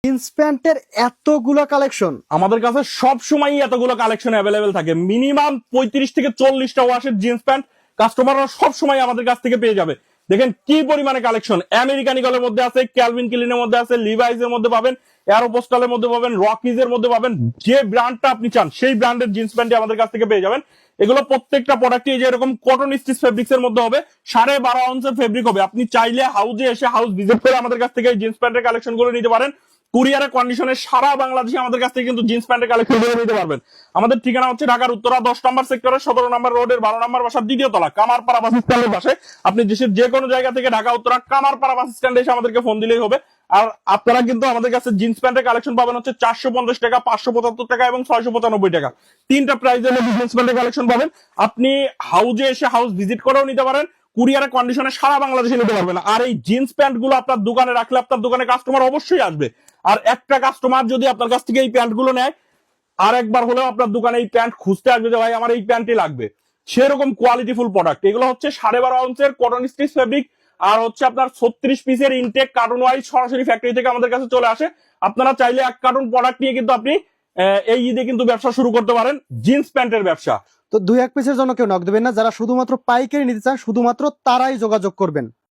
Jeans প্যান্টের এতগুলো collection আমাদের কাছে সব সময় এতগুলো কালেকশন অ্যাভেলেবেল থাকে, মিনিমাম 35 থেকে 40টা ওয়াশের জিন্স প্যান্ট কাস্টমাররা সব সময় আমাদের কাছ থেকে পেয়ে যাবে। দেখেন কি পরিমাণে কালেকশন, আমেরিকান ইগলের মধ্যে আছে, ক্যালভিন ক্লিনের মধ্যে আছে, লিভাইস এর মধ্যে পাবেন, এরোপোস্টালের মধ্যে পাবেন, রকিজ এর মধ্যে পাবেন। যে ব্র্যান্ডটা আপনি চান সেই ব্র্যান্ডের জিন্স প্যান্ট আমাদের কাছ থেকে পেয়ে যাবেন। এগুলো প্রত্যেকটা প্রোডাক্টই যে এরকম কটন স্টিচ ফেব্রিক্স এর মধ্যে হবে, 12.5 আউন্সের ফেব্রিক হবে। আপনি চাইলে হাউজে এসে হাউস ভিজিট করে আমাদের কাছ থেকে এই জিন্স প্যান্টের কালেকশন গুলো নিতে পারেন। কুরিয়ারের কন্ডিশনে সারা বাংলাদেশে আমাদের কাছ থেকে কিন্তু জিন্স প্যান্টের কালেকশন গুলো নিতে পারবেন। আমাদের ঠিকানা হচ্ছে ঢাকার উত্তরা 10 নম্বর সেক্টরের 17 নম্বর রোডের 12 নম্বর বাসার দ্বিতীয় তলা কামারপাড়া বাস স্ট্যান্ডের পাশে। আপনি দেশের যে কোনো জায়গা থেকে ঢাকা উত্তরা কামারপাড়া বাস স্ট্যান্ডে এসে আমাদেরকে ফোন দিলেই হবে। আর আপনারা কিন্তু আমাদের কাছে জিন্স প্যান্টের কালেকশন পাবেন হচ্ছে 450 টাকা, 575 টাকা এবং 695 টাকা, তিনটা প্রাইজের মধ্যে জিন্স প্যান্টের কালেকশন পাবেন। আপনি হাউজে এসে হাউস ভিজিট করেও নিতে পারেন, কুরিয়ারের কন্ডিশনে সারা বাংলাদেশে নিতে পারবেন। আর এই জিন্স প্যান্ট গুলো আপনার দোকানে রাখলে আপনার দোকানে কাস্টমার অবশ্যই আসবে। আর একটা কাস্টমার যদি আপনার কাছ থেকে এই প্যান্ট গুলো নেয়, আর একবার হলেও আপনার দোকানে এই প্যান্ট খুঁজতে আসবে যে ভাই আমার এই প্যান্টই লাগবে। সেরকম কোয়ালিটিফুল প্রোডাক্ট এগুলো হচ্ছে 12.5 আউন্সের কটন স্টিচ ফেব্রিক, আর হচ্ছে আপনার 36 পিসের ইনটেক কার্টুন ওয়াইজ সরাসরি ফ্যাক্টরি থেকে আমাদের কাছে চলে আসে। আপনারা চাইলে এক কার্টুন প্রোডাক্ট নিয়ে কিন্তু আপনি এই ঈদে কিন্তু ব্যবসা শুরু করতে পারেন, জিন্স প্যান্টের ব্যবসা। তো 2-1 পিসের জন্য কেউ নক দেবেন না, যারা শুধুমাত্র পাইকারি নিতে চান শুধুমাত্র তারাই যোগাযোগ করবেন।